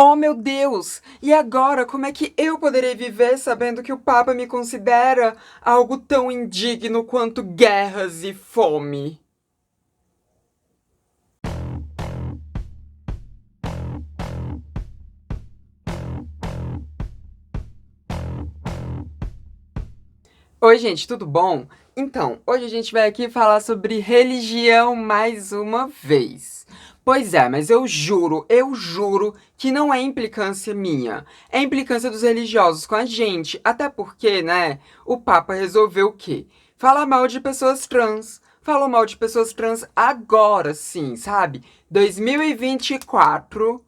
Oh, meu Deus! E agora, como é que eu poderei viver sabendo que o Papa me considera algo tão indigno quanto guerras e fome? Oi, gente, tudo bom? Então, hoje a gente vai aqui falar sobre religião mais uma vez. Pois é, mas eu juro que não é implicância minha. É implicância dos religiosos com a gente. Até porque, né, o Papa resolveu o quê? Falar mal de pessoas trans. Falou mal de pessoas trans agora sim, sabe? 2024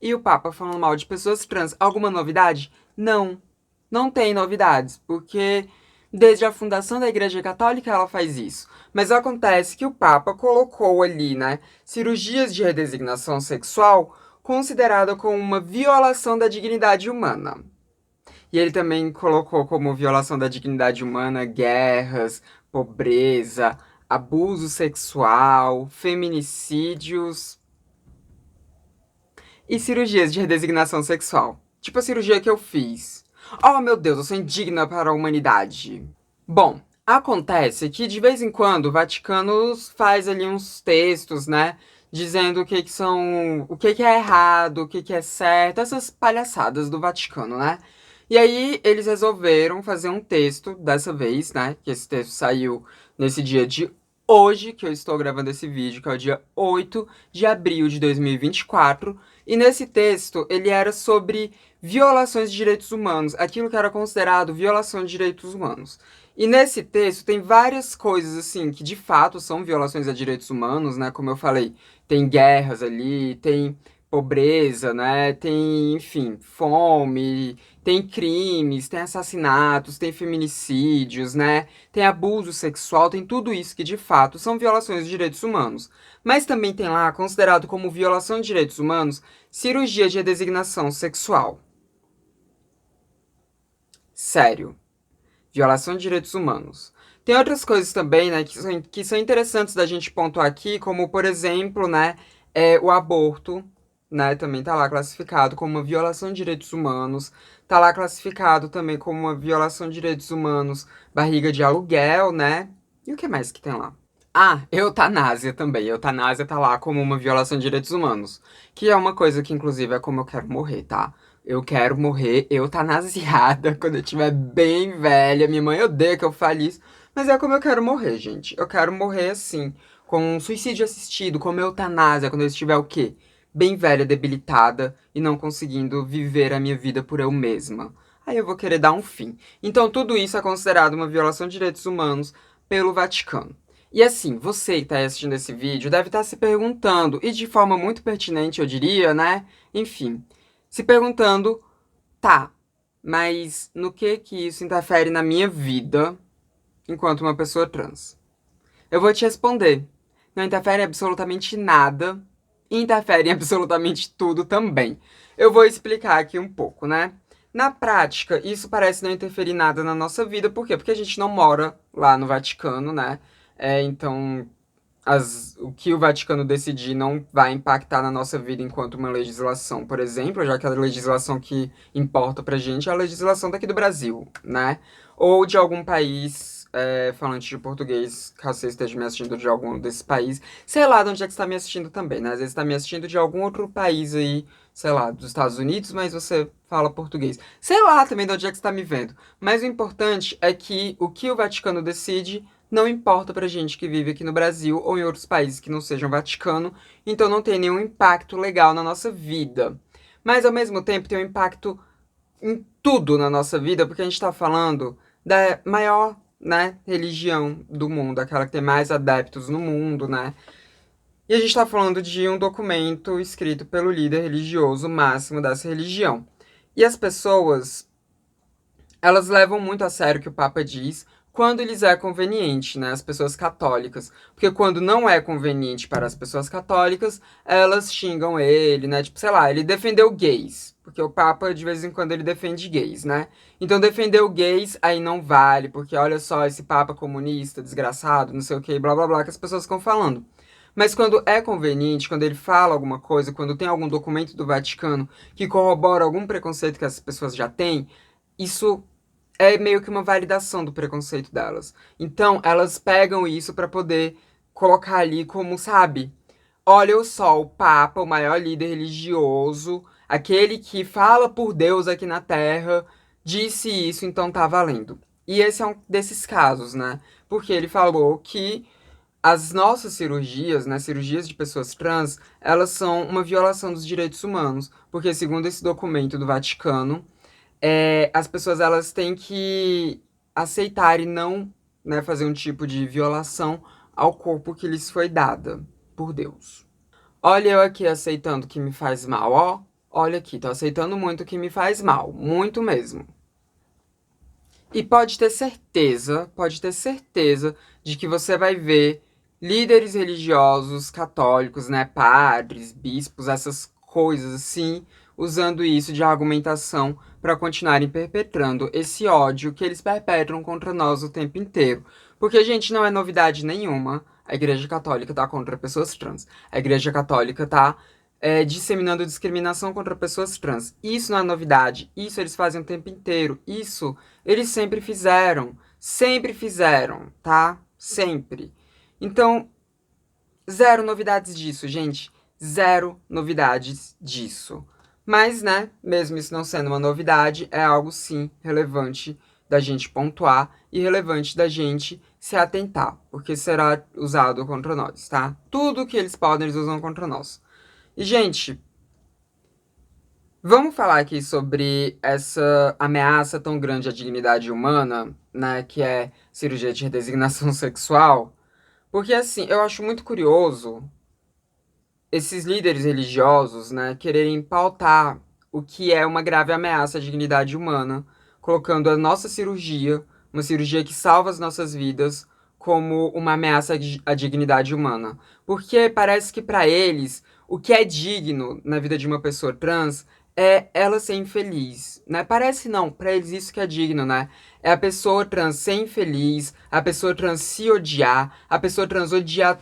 e o Papa falando mal de pessoas trans. Alguma novidade? Não. Não tem novidades, porque desde a fundação da Igreja Católica ela faz isso. Mas acontece que o Papa colocou ali, né, cirurgias de redesignação sexual considerada como uma violação da dignidade humana. E ele também colocou como violação da dignidade humana guerras, pobreza, abuso sexual, feminicídios e cirurgias de redesignação sexual. Tipo a cirurgia que eu fiz. Oh, meu Deus, eu sou indigna para a humanidade. Bom, acontece que de vez em quando o Vaticano faz ali uns textos, né? Dizendo o que que são, o que é errado, o que é certo, essas palhaçadas do Vaticano, né? E aí eles resolveram fazer um texto dessa vez, né? Que esse texto saiu nesse dia de hoje, que eu estou gravando esse vídeo, que é o dia 8 de abril de 2024. E nesse texto ele era sobre violações de direitos humanos, aquilo que era considerado violação de direitos humanos. E nesse texto tem várias coisas, assim, que de fato são violações a direitos humanos, né? Como eu falei, tem guerras ali, tem pobreza, né? Tem, enfim, fome, tem crimes, tem assassinatos, tem feminicídios, né? Tem abuso sexual, tem tudo isso que de fato são violações de direitos humanos. Mas também tem lá, considerado como violação de direitos humanos, cirurgia de redesignação sexual. Sério. Violação de direitos humanos. Tem outras coisas também, né, que são interessantes da gente pontuar aqui, como, por exemplo, né, o aborto, né, também tá lá classificado como uma violação de direitos humanos, tá lá classificado também como uma violação de direitos humanos, barriga de aluguel, né, e o que mais que tem lá? Ah, eutanásia também. Eutanásia tá lá como uma violação de direitos humanos. Que é uma coisa que, inclusive, é como eu quero morrer, tá? Eu quero morrer eutanasiada quando eu estiver bem velha. Minha mãe odeia que eu fale isso. Mas é como eu quero morrer, gente. Eu quero morrer assim, com um suicídio assistido, como eutanásia, quando eu estiver o quê? Bem velha, debilitada e não conseguindo viver a minha vida por eu mesma. Aí eu vou querer dar um fim. Então, tudo isso é considerado uma violação de direitos humanos pelo Vaticano. E assim, você que está assistindo esse vídeo deve estar se perguntando, e de forma muito pertinente eu diria, né? Enfim, se perguntando, tá, mas no que isso interfere na minha vida enquanto uma pessoa trans? Eu vou te responder. Não interfere em absolutamente nada, e interfere em absolutamente tudo também. Eu vou explicar aqui um pouco, né? Na prática, isso parece não interferir nada na nossa vida, por quê? Porque a gente não mora lá no Vaticano, né? Então, o que o Vaticano decidir não vai impactar na nossa vida enquanto uma legislação, por exemplo, já que a legislação que importa pra gente é a legislação daqui do Brasil, né? Ou de algum país falante de português, caso você esteja me assistindo de algum desses países. Sei lá de onde é que você está me assistindo também, né? Às vezes está me assistindo de algum outro país aí, sei lá, dos Estados Unidos, mas você fala português. Sei lá também de onde é que você está me vendo. Mas o importante é que o que o Vaticano decide não importa pra gente que vive aqui no Brasil ou em outros países que não sejam Vaticano, então não tem nenhum impacto legal na nossa vida. Mas ao mesmo tempo tem um impacto em tudo na nossa vida, porque a gente está falando da maior, né, religião do mundo, aquela que tem mais adeptos no mundo, né? E a gente está falando de um documento escrito pelo líder religioso máximo dessa religião. E as pessoas elas levam muito a sério o que o Papa diz quando lhes é conveniente, né? As pessoas católicas. Porque quando não é conveniente para as pessoas católicas, elas xingam ele, né? Tipo, sei lá, ele defendeu gays. Porque o Papa, de vez em quando, ele defende gays, né? Então, defendeu gays, aí não vale, porque olha só esse Papa comunista, desgraçado, não sei o que, blá blá blá, que as pessoas ficam falando. Mas quando é conveniente, quando ele fala alguma coisa, quando tem algum documento do Vaticano que corrobora algum preconceito que essas pessoas já têm, isso é meio que uma validação do preconceito delas. Então, elas pegam isso pra poder colocar ali como, sabe? Olha só, o Papa, o maior líder religioso, aquele que fala por Deus aqui na Terra, disse isso, então tá valendo. E esse é um desses casos, né? Porque ele falou que as nossas cirurgias, né, cirurgias de pessoas trans, elas são uma violação dos direitos humanos, porque segundo esse documento do Vaticano, as pessoas elas têm que aceitar e não, né, fazer um tipo de violação ao corpo que lhes foi dada por Deus. Olha eu aqui aceitando o que me faz mal, ó. Olha aqui, tô aceitando muito o que me faz mal, muito mesmo. E pode ter certeza de que você vai ver líderes religiosos católicos, né, padres, bispos, essas coisas assim, usando isso de argumentação para continuarem perpetrando esse ódio que eles perpetram contra nós o tempo inteiro. Porque, gente, não é novidade nenhuma. A Igreja Católica tá contra pessoas trans. A Igreja Católica tá disseminando discriminação contra pessoas trans. Isso não é novidade. Isso eles fazem o tempo inteiro. Isso eles sempre fizeram. Sempre fizeram, tá? Sempre. Então, zero novidades disso, gente. Zero novidades disso. Mas, né, mesmo isso não sendo uma novidade, é algo sim relevante da gente pontuar e relevante da gente se atentar, porque será usado contra nós, tá? Tudo que eles podem, eles usam contra nós. E, gente, vamos falar aqui sobre essa ameaça tão grande à dignidade humana, né, que é cirurgia de redesignação sexual. Porque, assim, eu acho muito curioso esses líderes religiosos, né, quererem pautar o que é uma grave ameaça à dignidade humana, colocando a nossa cirurgia, uma cirurgia que salva as nossas vidas, como uma ameaça à dignidade humana. Porque parece que para eles, o que é digno na vida de uma pessoa trans é ela ser infeliz, né? Parece não, para eles isso que é digno, né? É a pessoa trans ser infeliz, a pessoa trans se odiar, a pessoa trans odiar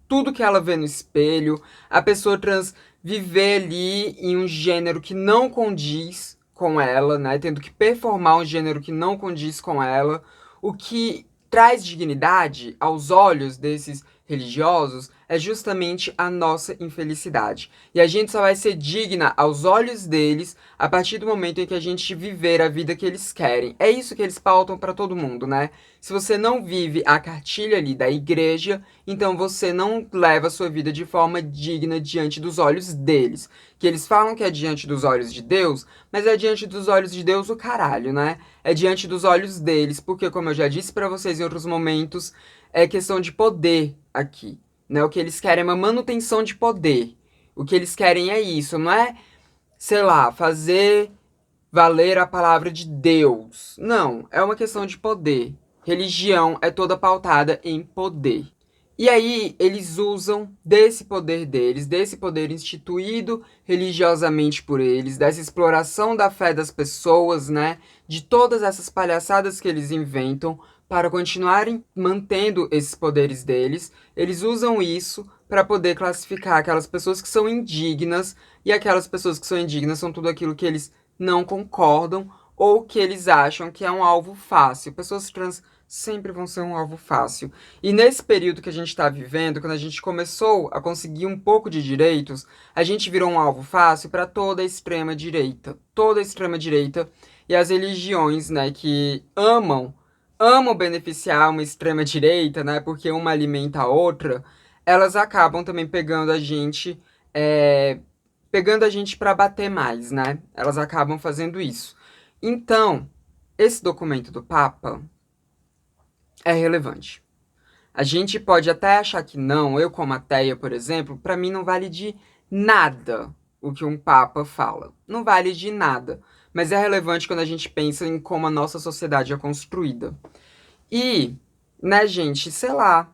tudo que ela vê no espelho, a pessoa trans viver ali em um gênero que não condiz com ela, né? Tendo que performar um gênero que não condiz com ela, o que traz dignidade aos olhos desses religiosos é justamente a nossa infelicidade. E a gente só vai ser digna aos olhos deles a partir do momento em que a gente viver a vida que eles querem. É isso que eles pautam para todo mundo, né? Se você não vive a cartilha ali da igreja, então você não leva a sua vida de forma digna diante dos olhos deles. Que eles falam que é diante dos olhos de Deus, mas é diante dos olhos de Deus o caralho, né? É diante dos olhos deles, porque como eu já disse pra vocês em outros momentos, é questão de poder aqui, né? O que eles querem é uma manutenção de poder. O que eles querem é isso, não é, sei lá, fazer valer a palavra de Deus. Não, é uma questão de poder. Religião é toda pautada em poder. E aí eles usam desse poder deles, desse poder instituído religiosamente por eles, dessa exploração da fé das pessoas, né? De todas essas palhaçadas que eles inventam para continuarem mantendo esses poderes deles. Eles usam isso para poder classificar aquelas pessoas que são indignas, e aquelas pessoas que são indignas são tudo aquilo que eles não concordam ou que eles acham que é um alvo fácil. Pessoas trans sempre vão ser um alvo fácil. E nesse período que a gente está vivendo, quando a gente começou a conseguir um pouco de direitos, a gente virou um alvo fácil para toda a extrema direita. Toda a extrema direita e as religiões, né, que amam beneficiar uma extrema direita, né, porque uma alimenta a outra, elas acabam também pegando a gente para bater mais, né? Elas acabam fazendo isso. Então, esse documento do Papa é relevante. A gente pode até achar que não, eu como ateia, por exemplo, para mim não vale de nada o que um Papa fala. Não vale de nada. Mas é relevante quando a gente pensa em como a nossa sociedade é construída. E, né, gente, sei lá,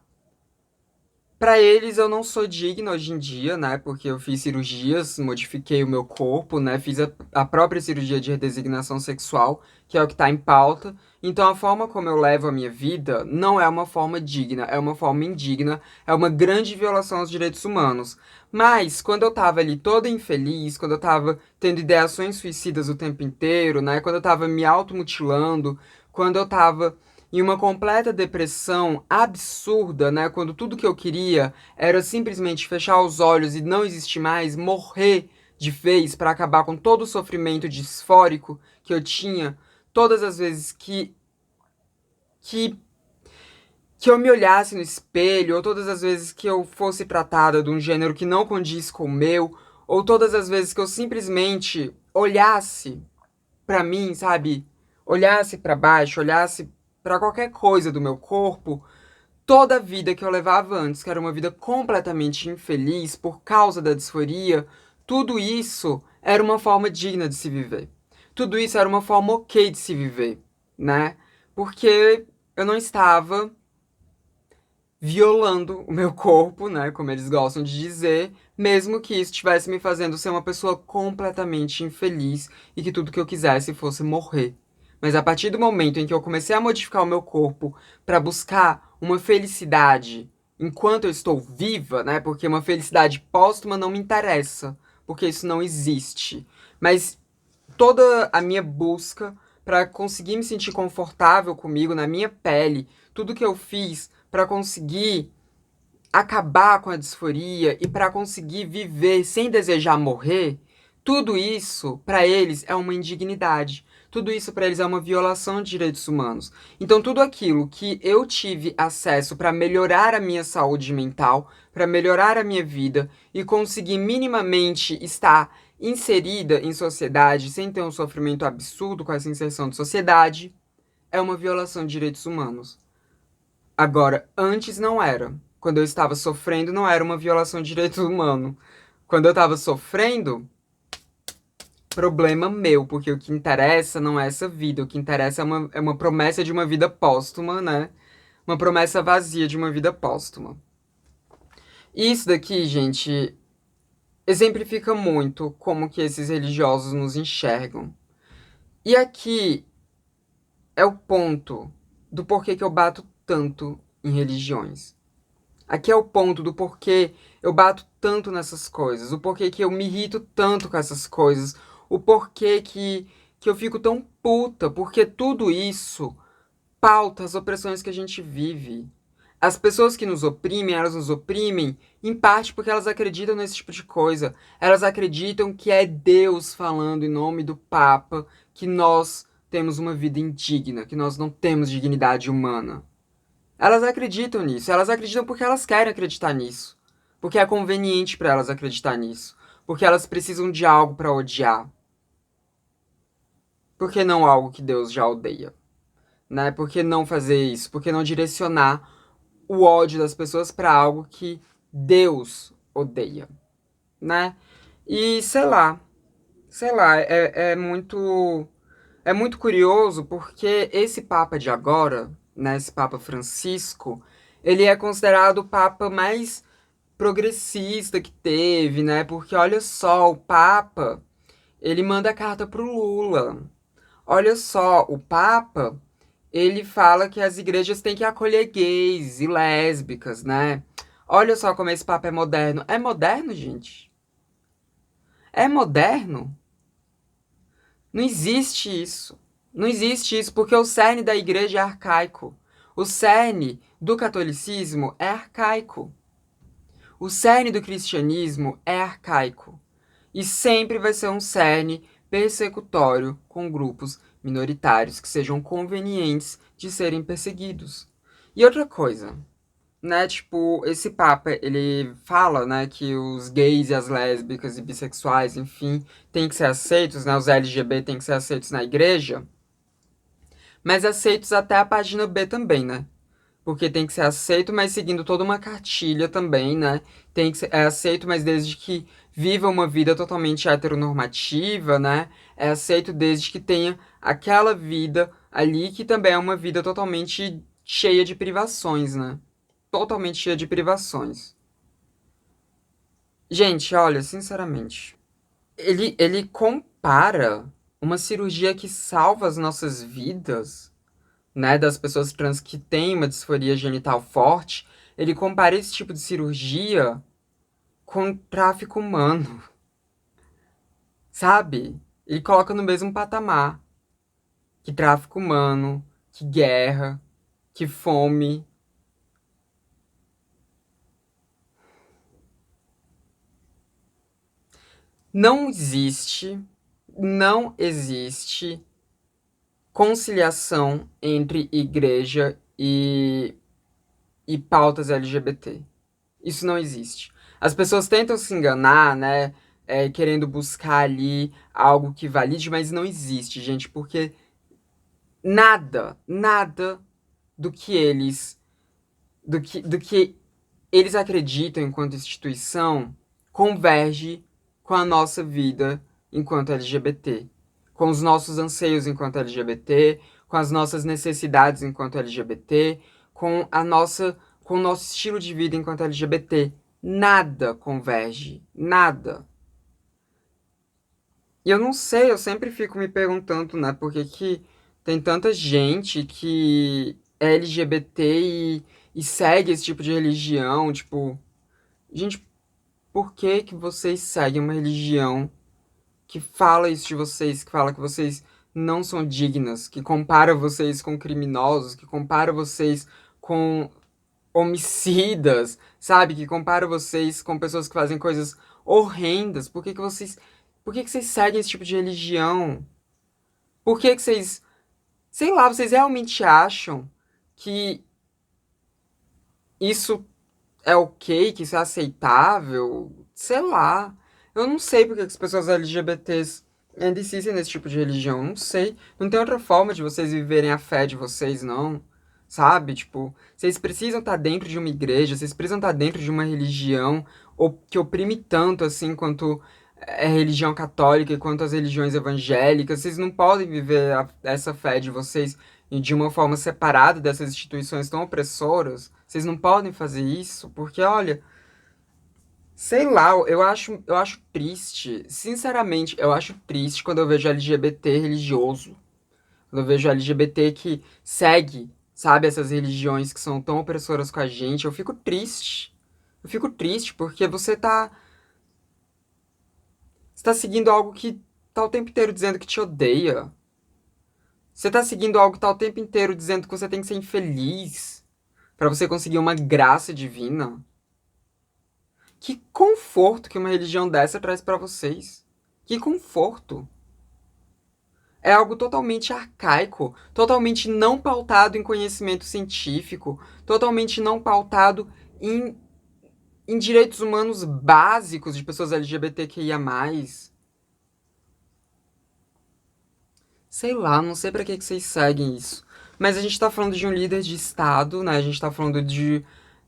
Pra eles eu não sou digna hoje em dia, né? Porque eu fiz cirurgias, modifiquei o meu corpo, né? Fiz a própria cirurgia de redesignação sexual, que é o que tá em pauta. Então a forma como eu levo a minha vida não é uma forma digna, é uma forma indigna, é uma grande violação aos direitos humanos. Mas quando eu tava ali toda infeliz, quando eu tava tendo ideações suicidas o tempo inteiro, né? Quando eu tava me automutilando, quando eu tava em uma completa depressão absurda, né? Quando tudo que eu queria era simplesmente fechar os olhos e não existir mais, morrer de vez para acabar com todo o sofrimento disfórico que eu tinha todas as vezes que que eu me olhasse no espelho, ou todas as vezes que eu fosse tratada de um gênero que não condiz com o meu, ou todas as vezes que eu simplesmente olhasse pra mim, sabe? Olhasse pra baixo, olhasse pra qualquer coisa do meu corpo, toda a vida que eu levava antes, que era uma vida completamente infeliz por causa da disforia, tudo isso era uma forma digna de se viver. Tudo isso era uma forma ok de se viver, né? Porque eu não estava violando o meu corpo, né, como eles gostam de dizer, mesmo que isso estivesse me fazendo ser uma pessoa completamente infeliz e que tudo que eu quisesse fosse morrer. Mas a partir do momento em que eu comecei a modificar o meu corpo para buscar uma felicidade enquanto eu estou viva, né, porque uma felicidade póstuma não me interessa, porque isso não existe. Mas toda a minha busca para conseguir me sentir confortável comigo, na minha pele, tudo que eu fiz para conseguir acabar com a disforia e para conseguir viver sem desejar morrer, tudo isso para eles é uma indignidade. Tudo isso para eles é uma violação de direitos humanos. Então, tudo aquilo que eu tive acesso para melhorar a minha saúde mental, para melhorar a minha vida e conseguir minimamente estar inserida em sociedade sem ter um sofrimento absurdo com essa inserção de sociedade, é uma violação de direitos humanos. Agora, antes não era. Quando eu estava sofrendo, não era uma violação de direito humano. Quando eu estava sofrendo, problema meu, porque o que interessa não é essa vida, o que interessa é uma promessa de uma vida póstuma, né? Uma promessa vazia de uma vida póstuma. E isso daqui, gente, exemplifica muito como que esses religiosos nos enxergam. E aqui é o ponto do porquê que eu bato tanto em religiões. Aqui é o ponto do porquê eu bato tanto nessas coisas, o porquê que eu me irrito tanto com essas coisas, o porquê que eu fico tão puta, porque tudo isso pauta as opressões que a gente vive. As pessoas que nos oprimem, elas nos oprimem em parte porque elas acreditam nesse tipo de coisa. Elas acreditam que é Deus falando em nome do Papa que nós temos uma vida indigna, que nós não temos dignidade humana. Elas acreditam nisso. Elas acreditam porque elas querem acreditar nisso. Porque é conveniente para elas acreditar nisso. Porque elas precisam de algo para odiar. Por que não algo que Deus já odeia? Né? Por que não fazer isso? Por que não direcionar o ódio das pessoas para algo que Deus odeia? Né? E sei lá, é muito curioso porque esse Papa de agora, né, esse Papa Francisco, ele é considerado o Papa mais progressista que teve, né? Porque olha só, o Papa, ele manda carta pro Lula. Olha só, o Papa, ele fala que as igrejas têm que acolher gays e lésbicas, né? Olha só como esse Papa é moderno. É moderno, gente? É moderno? Não existe isso. Não existe isso porque o cerne da igreja é arcaico. O cerne do catolicismo é arcaico. O cerne do cristianismo é arcaico. E sempre vai ser um cerne persecutório com grupos minoritários que sejam convenientes de serem perseguidos. E outra coisa, né, tipo, esse Papa, ele fala, né, que os gays e as lésbicas e bissexuais, enfim, têm que ser aceitos, né, os LGBT têm que ser aceitos na igreja, mas aceitos até a página B também, né? Porque tem que ser aceito, mas seguindo toda uma cartilha também, né? Tem que ser, é aceito, mas desde que viva uma vida totalmente heteronormativa, né? É aceito desde que tenha aquela vida ali que também é uma vida totalmente cheia de privações, né? totalmente cheia de privações. Gente, olha, sinceramente, ele compara uma cirurgia que salva as nossas vidas, né, das pessoas trans que têm uma disforia genital forte, ele compara esse tipo de cirurgia com tráfico humano, sabe? Ele coloca no mesmo patamar que tráfico humano, que guerra, que fome. Não existe, não existe conciliação entre igreja e pautas LGBT. Isso não existe. As pessoas tentam se enganar, né? Querendo buscar ali algo que valide, mas não existe, gente, porque nada do que do que eles acreditam enquanto instituição converge com a nossa vida enquanto LGBT, com os nossos anseios enquanto LGBT, com as nossas necessidades enquanto LGBT, com o nosso estilo de vida enquanto LGBT. Nada converge, nada. E eu não sei, eu sempre fico me perguntando, né, por que que tem tanta gente que é LGBT e segue esse tipo de religião, tipo, gente, por que que vocês seguem uma religião que fala isso de vocês, que fala que vocês não são dignas, que compara vocês com criminosos, que compara vocês com homicidas, sabe? Que compara vocês com pessoas que fazem coisas horrendas. Por que que vocês seguem esse tipo de religião? Por que que vocês, sei lá, vocês realmente acham que isso é ok, que isso é aceitável? Sei lá. Eu não sei porque que as pessoas LGBTs ainda insistem nesse tipo de religião. Não sei. Não tem outra forma de vocês viverem a fé de vocês, não. Sabe? Tipo, vocês precisam estar dentro de uma igreja, vocês precisam estar dentro de uma religião que oprime tanto assim quanto é religião católica e quanto as religiões evangélicas. Vocês não podem viver essa fé de vocês de uma forma separada dessas instituições tão opressoras. Vocês não podem fazer isso, porque olha, sei lá, eu acho triste. Sinceramente, eu acho triste quando eu vejo LGBT religioso. Quando eu vejo LGBT que segue, sabe, essas religiões que são tão opressoras com a gente. Eu fico triste. Eu fico triste porque você tá seguindo algo que tá o tempo inteiro dizendo que te odeia. Você tá seguindo algo que tá o tempo inteiro dizendo que você tem que ser infeliz pra você conseguir uma graça divina. Que conforto que uma religião dessa traz pra vocês. Que conforto. É algo totalmente arcaico, totalmente não pautado em conhecimento científico, totalmente não pautado em direitos humanos básicos de pessoas LGBTQIA+. Sei lá, não sei pra que vocês seguem isso. Mas a gente tá falando de um líder de Estado, né? A gente tá falando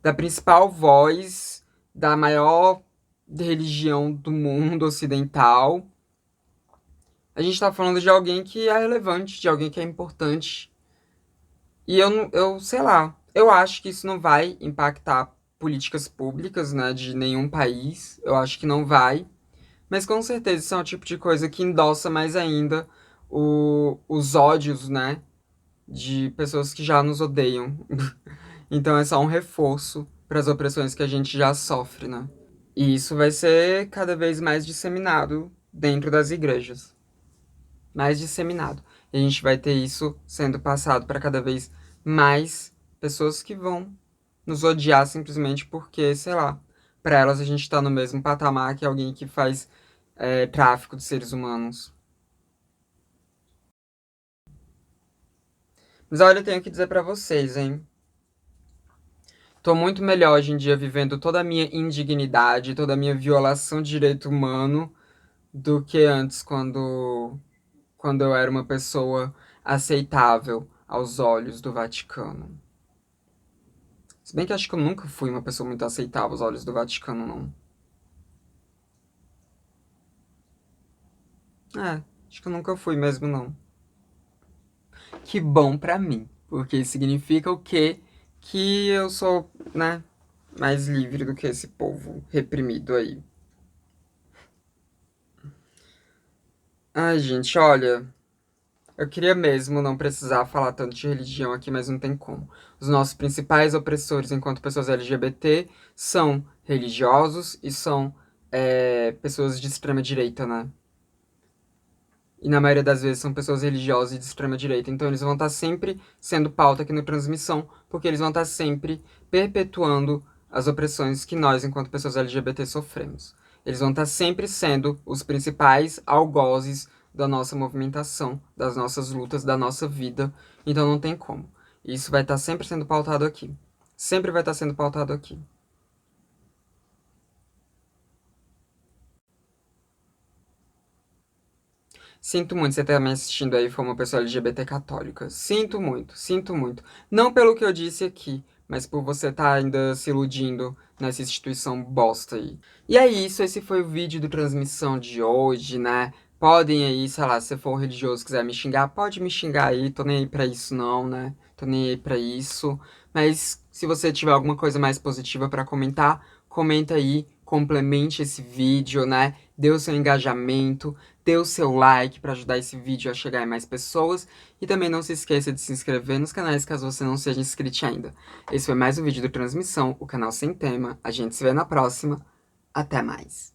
da principal voz da maior religião do mundo ocidental. A gente tá falando de alguém que é relevante, de alguém que é importante. E eu sei lá, eu acho que isso não vai impactar políticas públicas, né, de nenhum país. Eu acho que não vai. Mas com certeza isso é o tipo de coisa que endossa mais ainda os ódios, né, de pessoas que já nos odeiam. Então é só um reforço para as opressões que a gente já sofre, né? E isso vai ser cada vez mais disseminado dentro das igrejas. Mais disseminado. E a gente vai ter isso sendo passado para cada vez mais pessoas que vão nos odiar simplesmente porque, sei lá, para elas a gente tá no mesmo patamar que alguém que faz tráfico de seres humanos. Mas olha, eu tenho que dizer para vocês, hein? Tô muito melhor hoje em dia vivendo toda a minha indignidade, toda a minha violação de direito humano do que antes, quando eu era uma pessoa aceitável aos olhos do Vaticano. Se bem que acho que eu nunca fui uma pessoa muito aceitável aos olhos do Vaticano, não. Acho que eu nunca fui mesmo, não. Que bom pra mim, porque significa o quê? Que eu sou né, mais livre do que esse povo reprimido aí. Ai, gente, olha, eu queria mesmo não precisar falar tanto de religião aqui, mas não tem como. Os nossos principais opressores enquanto pessoas LGBT são religiosos e são pessoas de extrema direita, né? E na maioria das vezes são pessoas religiosas e de extrema direita. Então eles vão estar sempre sendo pauta aqui no Transmissão, porque eles vão estar sempre perpetuando as opressões que nós, enquanto pessoas LGBT, sofremos. Eles vão estar sempre sendo os principais algozes da nossa movimentação, das nossas lutas, da nossa vida. Então não tem como. Isso vai estar sempre sendo pautado aqui. Sempre vai estar sendo pautado aqui. Sinto muito você estar me assistindo aí e for uma pessoa LGBT católica. Sinto muito, sinto muito. Não pelo que eu disse aqui, mas por você estar ainda se iludindo nessa instituição bosta aí. E é isso, esse foi o vídeo do transmissão de hoje, né? Podem aí, sei lá, se você for religioso e quiser me xingar, pode me xingar aí, tô nem aí pra isso não, né? Tô nem aí pra isso. Mas se você tiver alguma coisa mais positiva pra comentar, comenta aí, complemente esse vídeo, né? Dê o seu engajamento, dê o seu like para ajudar esse vídeo a chegar em mais pessoas. E também não se esqueça de se inscrever nos canais caso você não seja inscrito ainda. Esse foi mais um vídeo do Transmissão, o canal sem tema. A gente se vê na próxima. Até mais.